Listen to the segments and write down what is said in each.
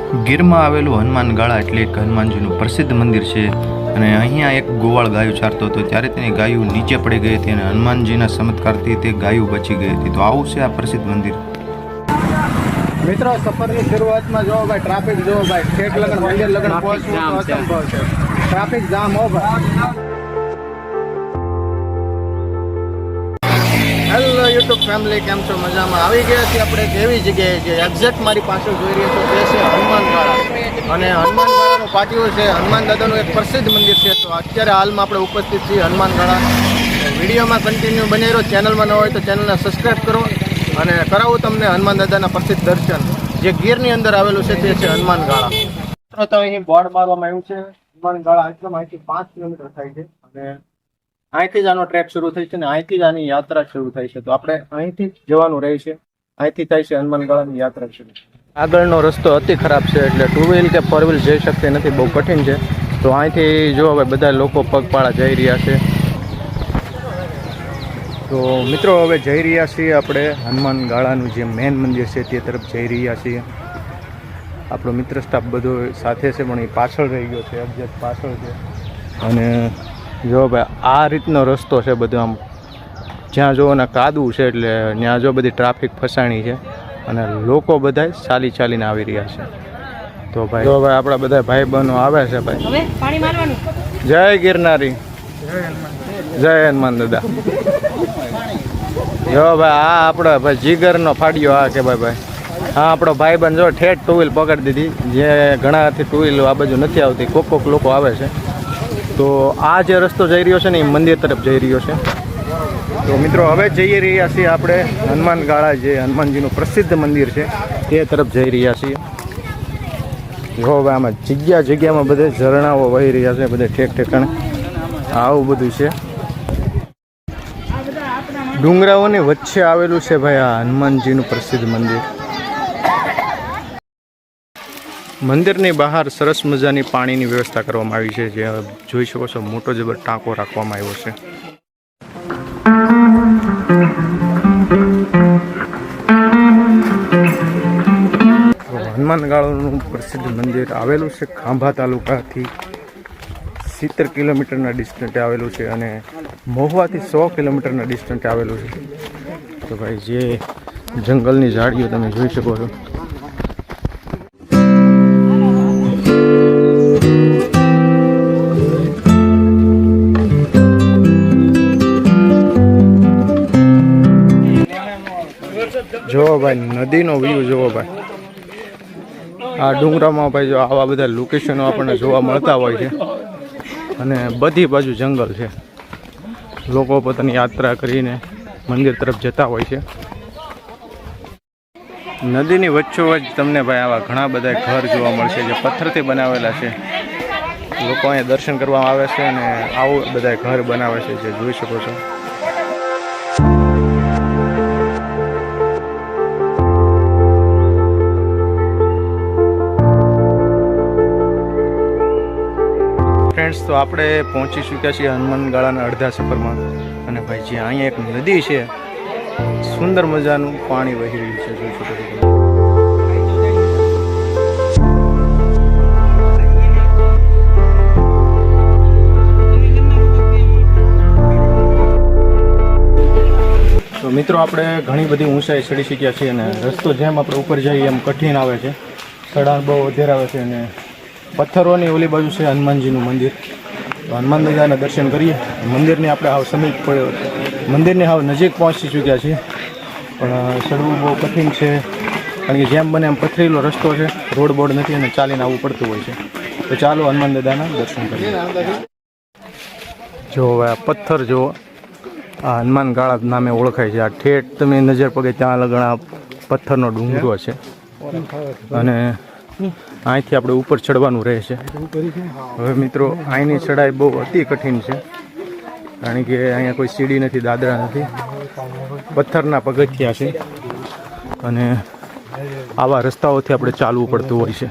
ગીરમાં આવેલું હનુમાન ગાળા એટલે એક હનુમાનજીનું પ્રસિદ્ધ મંદિર છે અને અહીંયા એક ગોવાળ ગાયું ચારતો હતો ત્યારે તેની ગાયું નીચે પડી ગઈ હતી અને હનુમાનજીના ચમત્કારથી તે ગાયું બચી ગઈ હતી. તો આવું છે આ પ્રસિદ્ધ મંદિર. મિત્રો, સફરની શરૂઆતમાં જો ભાઈ ટ્રાફિક જો ભાઈ ઠેઠ લગન મંદિર લગન પહોંચવું તો અસંભવ છે. ટ્રાફિક જામ હો ભાઈ. હેલો યુટ્યુબ ફેમિલી, કેમ છો? મજામાં? આવી ગયા છીએ આપણે એક એવી જગ્યાએ જે એક્ઝેક્ટ મારી પાછળ જોઈ રહ્યા છો તે છે હનુમાન ગાળા. અને હનુમાન ગાળાનું પાટિયું છે. હનુમાન દાદાનું એક પ્રસિદ્ધ મંદિર છે. તો અત્યારે હાલમાં આપણે ઉપસ્થિત છીએ હનુમાન ગાળા. વિડીયોમાં કન્ટિન્યુ બની રહ્યો. ચેનલમાં ન હોય તો ચેનલને સબસ્ક્રાઈબ કરો અને કરાવું તમને હનુમાન દાદાના પ્રસિદ્ધ દર્શન. જે ગીરની અંદર આવેલું છે તે છે હનુમાન ગાળા. મિત્રો, તો અહીં બોર્ડ મારવામાં આવ્યું છે હનુમાન ગાળા. એકદમ અહીંથી 5 કિલોમીટર થાય છે અને અહીંથી જ આનો ટ્રેક શરૂ થાય છે અને અહીંથી જ આની યાત્રા શરૂ થાય છે. તો આપણે અહીંથી જ જવાનું રહે છે. અહીંથી થાય છે હનુમાન ગાળાની યાત્રા શરૂ. આગળનો રસ્તો અતિ ખરાબ છે એટલે 2 વ્હીલ કે 4 વ્હીલ જઈ શકતી નથી, બહુ કઠિન છે. તો અહીંથી જો હવે બધા લોકો પગપાળા જઈ રહ્યા છે. તો મિત્રો, હવે જઈ રહ્યા છીએ આપણે હનુમાન ગાળાનું જે મેન મંદિર છે તે તરફ જઈ રહ્યા છીએ. આપણો મિત્ર સ્ટાફ બધો સાથે છે પણ એ પાછળ રહી ગયો છે, એક્ઝેક્ટ પાછળ છે. અને જો ભાઈ આ રીતનો રસ્તો છે બધો, આમ જ્યાં જો ને કાદવું છે એટલે ત્યાં જો બધી ટ્રાફિક ફસાણી છે અને લોકો બધા ચાલીને આવી રહ્યા છે. તો ભાઈ જો ભાઈ આપણા બધા ભાઈ બહેનો આવે છે ભાઈ. જય ગિરનારી, જય હનુમાન દાદા. જો ભાઈ આ આપણો ભાઈ જીગરનો ફાડ્યો આ કે ભાઈ હા આપણો ભાઈ બન જો ઠેઠ 2 વ્હીલ પકડી દીધી. જે ઘણાથી 2 વ્હીલ આ બાજુ નથી આવતી, કોક લોકો આવે છે. તો આ જે રસ્તો જઈ રહ્યો છે ને એ મંદિર તરફ જઈ રહ્યો છે. તો મિત્રો, હવે જઈ રહ્યા છીએ આપણે હનુમાન ગાળા, જે હનુમાનજીનું પ્રસિદ્ધ મંદિર છે તે તરફ જઈ રહ્યા છીએ. જો હવે આમાં જગ્યામાં બધે ઝરણાઓ વહી રહ્યા છે, બધે ઠેકાણે આવું બધું છે. ડુંગરાઓની વચ્ચે આવેલું છે ભાઈ આ હનુમાનજીનું પ્રસિદ્ધ મંદિર. મંદિરની બહાર સરસ મજાની પાણીની વ્યવસ્થા કરવામાં આવી છે. જે જોઈ શકો છો, મોટો જબર ટાંકો રાખવામાં આવ્યો છે. હનુમાન ગાળાનું પ્રસિદ્ધ મંદિર આવેલું છે ખાંભા તાલુકાથી 70 કિલોમીટરના ડિસ્ટન્સે આવેલું છે અને મહુવાથી 100 કિલોમીટરના ડિસ્ટન્સે આવેલું છે. તો ભાઈ જે જંગલની ઝાડીઓ તમે જોઈ શકો છો. જોવો ભાઈ નદીનો વ્યૂ જોવો ભાઈ. આ ડુંગરામાં ભાઈ જો આવા બધા લોકેશનો આપણને જોવા મળતા હોય છે અને બધી બાજુ જંગલ છે. લોકો પોતાની યાત્રા કરીને મંદિર તરફ જતા હોય છે. નદીની વચ્ચોવચ્ચ તમને ભાઈ આવા ઘણા બધા ઘર જોવા મળશે જે પથ્થરથી બનાવેલા છે. લોકો અહીંયા દર્શન કરવામાં આવે છે અને આવું બધા ઘર બનાવે છે જે જોઈ શકો છો. ફ્રેન્ડ્સ, તો આપણે પહોંચી ચૂક્યા છીએ હનુમાન ગાળાના અડધા સફરમાં. અને ભાઈ જે અહીંયા એક નદી છે, સુંદર મજાનું પાણી વહી રહ્યું છે, જોઈ શકો છો. તો મિત્રો, આપણે ઘણી બધી ઊંચાઈ ચડી શક્યા છીએ અને રસ્તો જેમ આપણે ઉપર જઈએ એમ કઠિન આવે છે. ચઢાણ બહુ વધારે આવે છે અને પથ્થરોની ઓલી બાજુ છે હનુમાનજીનું મંદિર. તો હનુમાન દાદાના દર્શન કરીએ. મંદિરની આપણે હાવ સમીપ મંદિરની હાવ નજીક પહોંચી ચૂક્યા છીએ પણ ચડવું બહુ કઠિન છે કારણ કે જેમ બને એમ પથરીલો રસ્તો છે, રોડ બોર્ડ નથી અને ચાલીને આવવું પડતું હોય છે. તો ચાલો હનુમાન દાદાના દર્શન કરીએ. જો હવે આ પથ્થર જુઓ, આ હનુમાન ગાળા નામે ઓળખાય છે. આ ઠેઠ તમે નજર પગે ત્યાં લગણ આ પથ્થરનો ડુંગરો છે અને અહીંથી આપણે ઉપર ચડવાનું રહે છે. હવે મિત્રો, અહીંની ચડાઈ બહુ અતિ કઠિન છે કારણ કે અહીંયા કોઈ સીડી નથી, દાદરા નથી, પથ્થરના પગથિયા છે અને આવા રસ્તાઓથી આપણે ચાલવું પડતું હોય છે.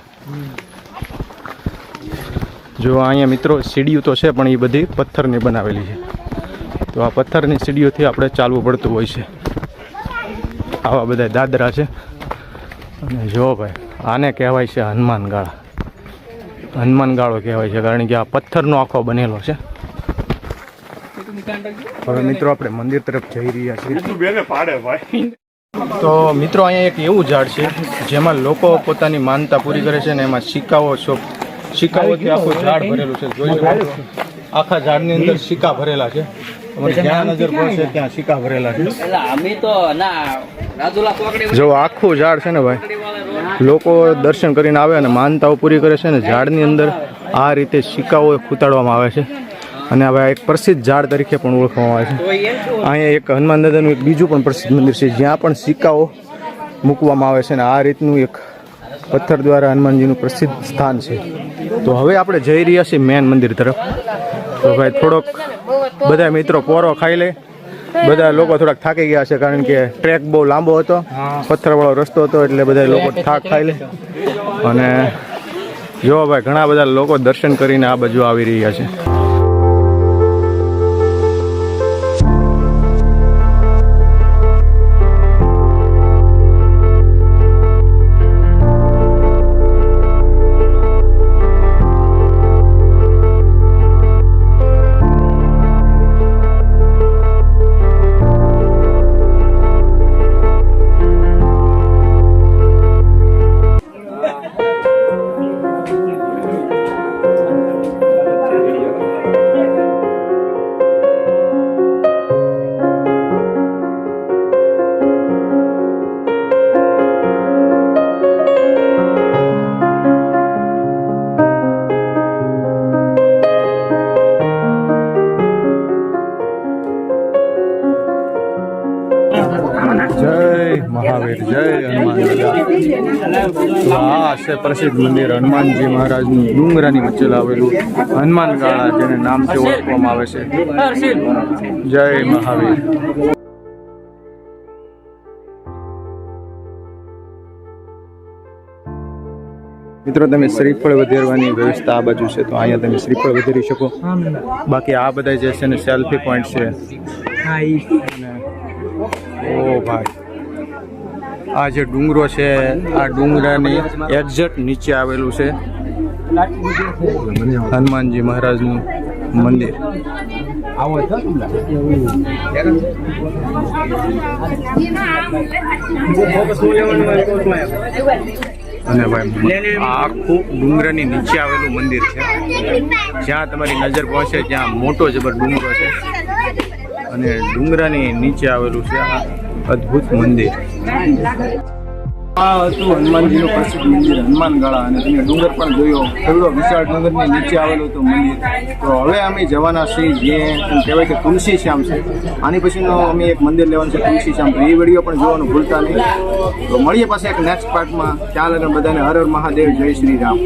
જો અહીંયા મિત્રો સીડીઓ તો છે પણ એ બધી પથ્થરની બનાવેલી છે. તો આ પથ્થરની સીડીઓથી આપણે ચાલવું પડતું હોય છે. આવા બધા દાદરા છે અને જો ભાઈ આને કહેવાય છે હનુમાન ગાળા. હનુમાન ગાળો કહેવાય છે કારણ કે આ પથ્થરનો આખો બનેલો છે. હવે મિત્રો આપણે મંદિર તરફ જઈ રહ્યા છીએ. તો મિત્રો અહીંયા એક એવું ઝાડ છે જેમાં લોકો પોતાની માનતા પૂરી કરે છે ને એમાં સિક્કાઓથી આખું ઝાડ ભરેલું છે. જોઈ શકો છો આખા ઝાડની અંદર સિક્કા ભરેલા છે. જ્યાં નજર પડશે ત્યાં સિક્કા ભરેલા છે. જો આખું ઝાડ છે ને ભાઈ, લોકો દર્શન કરીને આવે અને માનતાઓ પૂરી કરે છે ને ઝાડની અંદર આ રીતે સિક્કાઓ ખૂતાડવામાં આવે છે. અને હવે એક પ્રસિદ્ધ ઝાડ તરીકે પણ ઓળખવામાં આવે છે. અહીંયા એક હનુમાન દાદાનું એક બીજું પણ પ્રસિદ્ધ મંદિર છે જ્યાં પણ સિક્કાઓ મૂકવામાં આવે છે અને આ રીતનું એક પથ્થર દ્વારા હનુમાનજીનું પ્રસિદ્ધ સ્થાન છે. તો હવે આપણે જઈ રહ્યા છીએ મેન મંદિર તરફ. તો ભાઈ થોડોક બધા મિત્રો પોરો ખાઈ લે. બધા લોકો થોડાક થાકી ગયા છે કારણ કે ટ્રેક બહુ લાંબો હતો, પથ્થરવાળો રસ્તો હતો, એટલે બધા લોકો થાક ખાઈ લે. અને જો ભાઈ ઘણા બધા લોકો દર્શન કરીને આ બાજુ આવી રહ્યા છે. જય મહાવીર, જય હનુમાન દાદા. આ છે પ્રસિદ્ધ મંદિર હનુમાનજી મહારાજનું ડુંગરાની વચ્ચે આવેલું હનુમાન ગાળા, જેને નામથી ઓળખવામાં આવે છે. જય મહાવીર. મિત્રો તમે શ્રીફળ વધેરવાની વ્યવસ્થા આ બાજુ છે, તો અહીંયા તમે શ્રીફળ વધેરી શકો. બાકી આ બધા જે છે ને સેલ્ફી પોઈન્ટ છે. ઓ ભાઈ, આ જે ડુંગરો છે આ ડુંગરાની એક્ઝેક્ટ નીચે આવેલું છે હનુમાનજી મહારાજનું મંદિર. અને ભાઈ આખું ડુંગરાની નીચે આવેલું મંદિર છે. જ્યાં તમારી નજર પહોંચે ત્યાં મોટો જબર ડુંગરો છે અને ડુંગરાની નીચે આવેલું છે આ અદ્ભુત મંદિર. આ હતું હનુમાનજીનું પ્રસિદ્ધ મંદિર હનુમાન ગાળા. અને તમે ડુંગર પણ જોયો, કેવડો વિશાળ ડુંગરની નીચે આવેલું હતું મંદિર. તો હવે અમે જવાના છીએ જે કહેવાય કે તુલસી શ્યામ છે. આની પછીનો અમે એક મંદિર લેવાનું છે તુલસી શ્યામ. તો એ વિડીયો પણ જોવાનું ભૂલતા નહીં. તો મળીએ પાછા એક નેક્સ્ટ પાર્ટમાં. ત્યાં લગન બધાને હર હર મહાદેવ, જય શ્રી રામ.